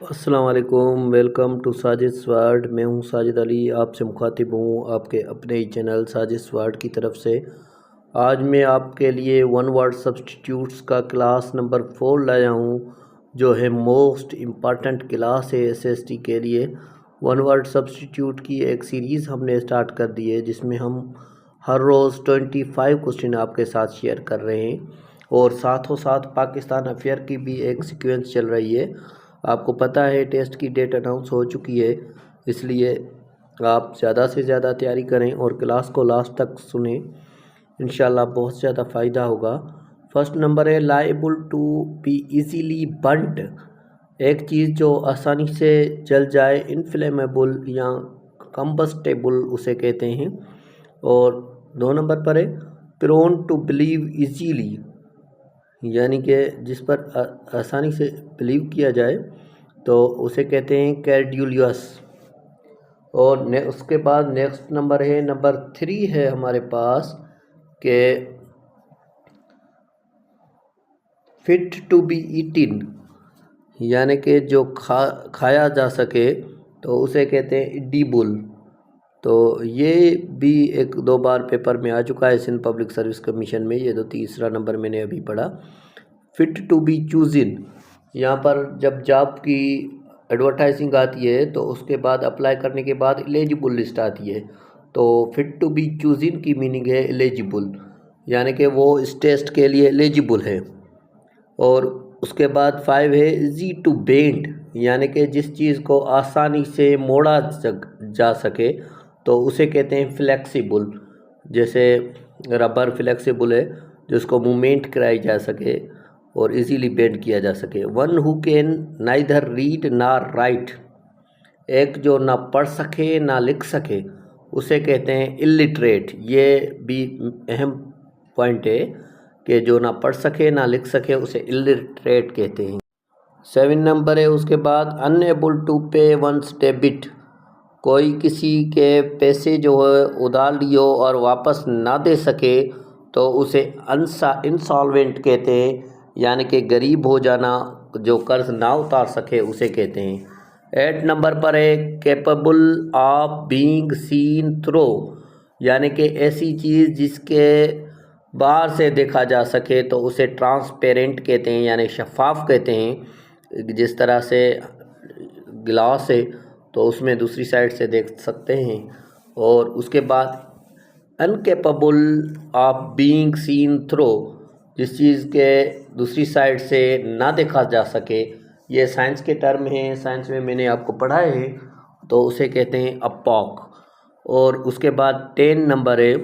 अस्सलाम वालेकुम। Welcome to Sajid world. मैं हूं साजिद अली, आपसे मुखातिब हूं आपके अपने ही चैनल साजिद वर्ड की तरफ से। आज मैं आपके लिए वन वर्ड सब्स्टिट्यूट्स का क्लास नंबर 4 लाया हूं, जो है मोस्ट इम्पॉर्टेंट क्लास है एसएसटी के लिए। वन वर्ड सब्स्टिट्यूट की एक सीरीज़ हमने स्टार्ट कर दी है, जिसमें हम हर रोज़ 25 क्वेश्चन आपके साथ शेयर कर रहे हैं और साथों साथ पाकिस्तान अफेयर की भी एक सीक्वेंस चल रही है। आपको पता है टेस्ट की डेट अनाउंस हो चुकी है, इसलिए आप ज़्यादा से ज़्यादा तैयारी करें और क्लास को लास्ट तक सुनें। इंशाल्लाह बहुत ज़्यादा फ़ायदा होगा। फर्स्ट नंबर है liable to be easily burnt. एक चीज़ जो आसानी से जल जाए, इनफ्लेमेबल या कंबस्टेबल उसे कहते हैं। और 2 नंबर पर है प्रोन टू बिलीव इजीली, यानी कि जिस पर आसानी से बिलीव किया जाए तो उसे कहते हैं कैरड्यूलियस। और उसके बाद नेक्स्ट नंबर है नंबर 3 है हमारे पास कि फिट टू बी ईटिन, यानी कि जो खाया जा सके तो उसे कहते हैं इडिबल। तो ये भी 1-2 बार पेपर में आ चुका है सिंध पब्लिक सर्विस कमीशन में। ये तो तीसरा नंबर मैंने अभी पढ़ा। फिट टू बी चूजिन, यहाँ पर जब जॉब की एडवर्टाइजिंग आती है तो उसके बाद अप्लाई करने के बाद एलिजिबल लिस्ट आती है, तो फिट टू बी चूजिन की मीनिंग है एलिजिबल, यानी कि वो इस टेस्ट के लिए एलिजिबल है। और उसके बाद 5 है इजी टू बेंड, यानी कि जिस चीज़ को आसानी से मोड़ा जा सके तो उसे कहते हैं फ्लेक्सिबल। जैसे रबर फ्लेक्सिबल है, जिसको मूवमेंट कराई जा सके और इजीली बेंड किया जा सके। One who can neither read ना राइट, एक जो ना पढ़ सके ना लिख सके उसे कहते हैं इलिटरेट। ये भी अहम पॉइंट है कि जो ना पढ़ सके ना लिख सके उसे इलिटरेट कहते हैं। 7 नंबर है उसके बाद अनएबल टू पे वंस डेबिट, कोई किसी के पैसे जो है उधार लियो और वापस ना दे सके तो उसे इंसॉल्वेंट कहते हैं, यानी कि गरीब हो जाना, जो कर्ज ना उतार सके उसे कहते हैं। 8 नंबर पर है capable of being seen through, यानी कि ऐसी चीज़ जिसके बाहर से देखा जा सके तो उसे ट्रांसपेरेंट कहते हैं, यानी शफाफ कहते हैं। जिस तरह से गिलास है तो उसमें दूसरी साइड से देख सकते हैं। और उसके बाद incapable of being seen through, जिस चीज़ के दूसरी साइड से ना देखा जा सके। ये साइंस के टर्म हैं, साइंस में मैंने आपको पढ़ाए हैं, तो उसे कहते हैं अपॉक। और उसके बाद 10 नंबर है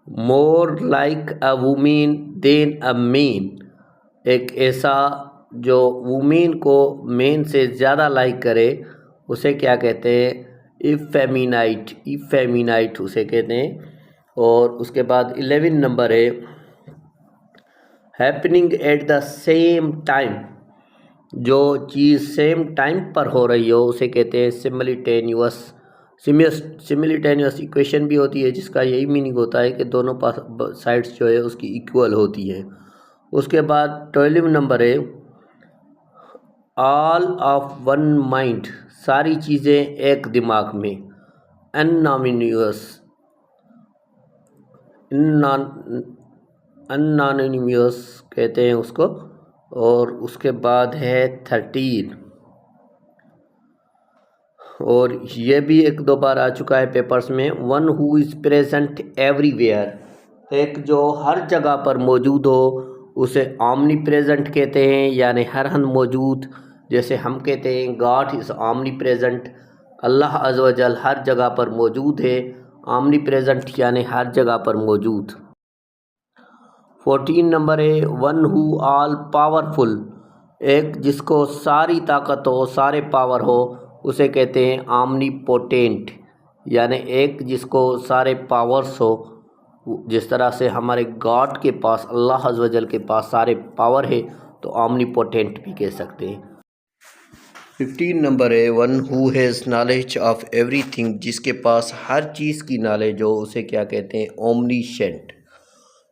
more like a women than a man, एक ऐसा जो वुमेन को मैन से ज़्यादा लाइक करे उसे क्या कहते हैं, इफेमिनाइट। इफेमिनाइट उसे कहते हैं। और उसके बाद 11 नंबर है happening at the same time, जो चीज़ सेम टाइम पर हो रही हो उसे कहते हैं सिमिल्टेनियस। सिमिल्टेनियस इक्वेशन भी होती है, जिसका यही मीनिंग होता है कि दोनों साइड्स जो है उसकी इक्वल होती है। उसके बाद 12 नंबर है ऑल ऑफ वन माइंड, सारी चीज़ें एक दिमाग में। अननॉमिनियस अननॉनिमियस कहते हैं उसको। और उसके बाद है 13, और ये भी 1-2 बार आ चुका है पेपर्स में, one who is present everywhere, एक जो हर जगह पर मौजूद हो उसे ऑमनी प्रेजेंट कहते हैं, यानी हर हन मौजूद। जैसे हम कहते हैं गॉड इज़ ऑमनी प्रेजेंट, अल्लाह अज़्ज़ व जल हर जगह पर मौजूद है। ऑमनी प्रेजेंट यानी हर जगह पर मौजूद। 14 नंबर है वन हु ऑल पावरफुल, एक जिसको सारी ताकत हो, सारे पावर हो उसे कहते हैं ऑमनी पोटेंट, यानी एक जिसको सारे पावर्स हो। जिस तरह से हमारे गॉड के पास, अल्लाह अज़्ज़ व जल के पास सारे पावर है, तो ऑमनी पोटेंट भी कह सकते हैं। 15 नंबर है one who has knowledge of everything, जिसके पास हर चीज़ की नॉलेज हो उसे क्या कहते हैं, ओमनीशेंट,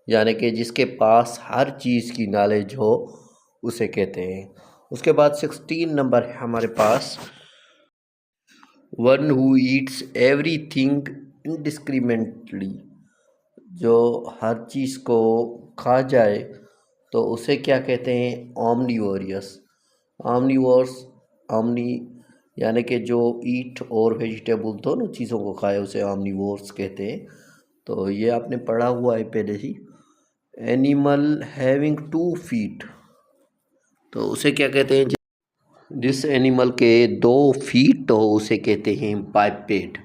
यानी कि जिसके पास हर चीज़ की नॉलेज हो उसे कहते हैं। उसके बाद 16 नंबर है हमारे पास, one who eats everything indiscriminately, जो हर चीज़ को खा जाए तो उसे क्या कहते हैं, ऑमनीवोरियस। ऑमनीवोर्स, ऑमनी यानी कि जो ईट और वेजिटेबल दोनों चीज़ों को खाए उसे ऑमनीवोर्स कहते हैं। तो ये आपने पढ़ा हुआ है पहले ही। एनिमल हैविंग 2 फीट, तो उसे क्या कहते हैं, जिस एनिमल के 2 फीट हो उसे कहते हैं बाइपेड।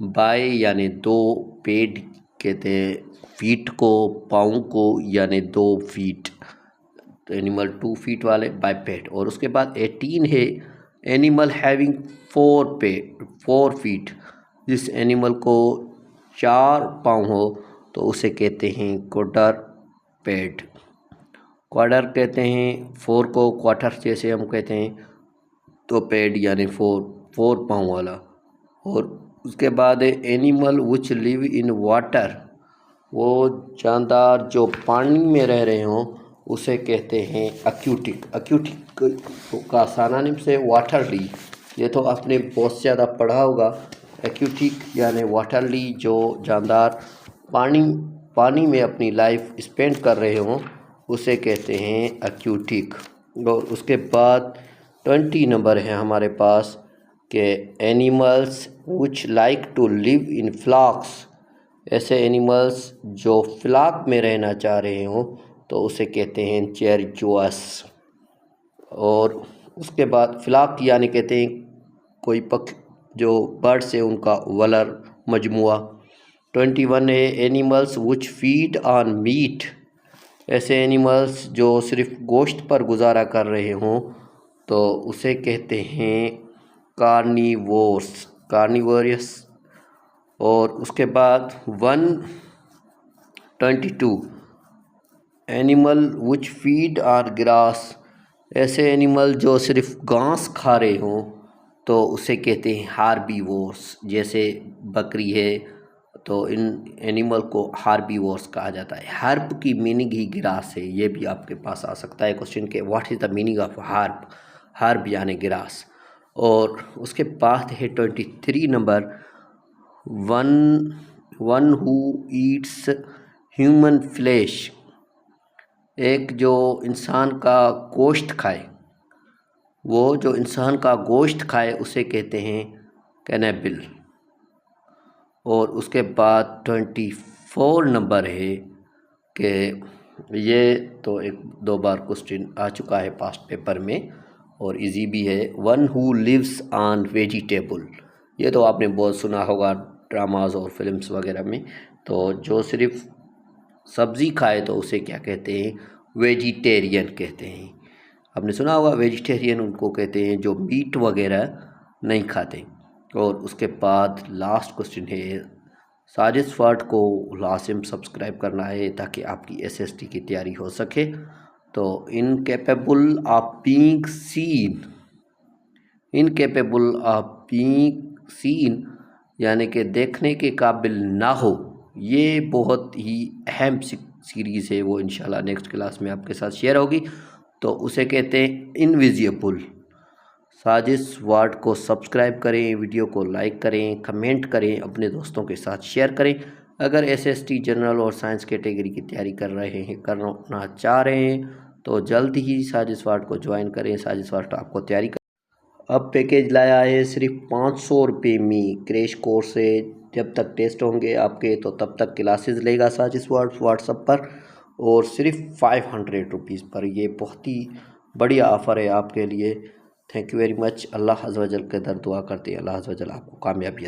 बाय यानी 2, पेड कहते हैं फीट को, पाँव को, यानी 2 फीट। तो एनिमल 2 फीट वाले बाइपेड। और उसके बाद 18 है, एनिमल हैविंग 4 फीट, जिस एनिमल को 4 पाँव हो तो उसे कहते हैं क्वाड्रपेड। क्वार्टर कहते हैं 4 को, क्वार्टर जैसे हम कहते हैं, तो पेड यानी 4 पाँव वाला। और उसके बाद है animal which live in water, वो जानदार जो पानी में रह रहे हों उसे कहते हैं एक्यूटिक। एक्यूटिक का सानानिम से वाटर ली, ये तो आपने बहुत ज़्यादा पढ़ा होगा। एक्यूटिक यानी वाटर ली, जो जानदार पानी में अपनी लाइफ स्पेंड कर रहे हों उसे कहते हैं एक्यूटिक। और उसके बाद 20 नंबर है हमारे पास कि animals which like to live in flocks, ऐसे एनिमल्स जो फ्लॉक में रहना चाह रहे हों तो उसे कहते हैं चेरचुअस। और उसके बाद फ्लॉक यानी कहते हैं कोई पक्षी जो बर्ड से उनका वलर मजमुआ। 21 है animals which feed on meat, ऐसे एनिमल्स जो सिर्फ गोश्त पर गुजारा कर रहे हों तो उसे कहते हैं कार्निवोरस। और उसके बाद 122 animal which feed on grass, ऐसे एनिमल जो सिर्फ घास खा रहे हों तो उसे कहते हैं हार्बीवोर्स। जैसे बकरी है तो इन एनिमल को हार्बीवोर्स कहा जाता है। हार्ब की मीनिंग ही ग्रास है, ये भी आपके पास आ सकता है क्वेश्चन के, what is the meaning of herb. Herb यानी ग्रास। और उसके बाद है 23 number, one who Yeats human flesh, एक जो इंसान का गोश्त खाए, वो जो इंसान का गोश्त खाए उसे कहते हैं कैनेबिल। और उसके बाद 24 नंबर है कि ये तो 1-2 बार क्वेश्चन आ चुका है पास्ट पेपर में और इजी भी है, one who lives on vegetable, ये तो आपने बहुत सुना होगा ड्रामाज और फिल्म्स वगैरह में। तो जो सिर्फ सब्ज़ी खाए तो उसे क्या कहते हैं, वेजिटेरियन कहते हैं। आपने सुना होगा वेजिटेरियन उनको कहते हैं जो मीट वगैरह नहीं खाते। और उसके बाद लास्ट क्वेश्चन है, साजिश वर्ड को लाजिम सब्सक्राइब करना है ताकि आपकी एसएसटी की तैयारी हो सके। तो incapable of being scene, incapable of being scene यानी कि देखने के काबिल ना हो, ये बहुत ही अहम सीरीज़ है, वो इंशाल्लाह नेक्स्ट क्लास में आपके साथ शेयर होगी। तो उसे कहते हैं इनविजिबल। साजिश वर्ड को सब्सक्राइब करें, वीडियो को लाइक करें, कमेंट करें, अपने दोस्तों के साथ शेयर करें। अगर एसएसटी जनरल और साइंस कैटेगरी की तैयारी करना चाह रहे हैं तो जल्द ही साजिश वर्ड को ज्वाइन करें। साजिश वर्ड आपको तैयारी अब पैकेज लाया है सिर्फ 500 रुपये में, क्रैश कोर्स है। जब तक टेस्ट होंगे आपके तो तब तक क्लासेस लेगा साजिश वर्ड व्हाट्सएप पर, और सिर्फ 500 रुपीज़ पर। ये बहुत ही बढ़िया ऑफ़र है आपके लिए। Thank you very much. अल्लाह अज़्ज़ व जल के दर दुआ करते हैं, अल्लाह अज़्ज़ व जल आपको कामयाबी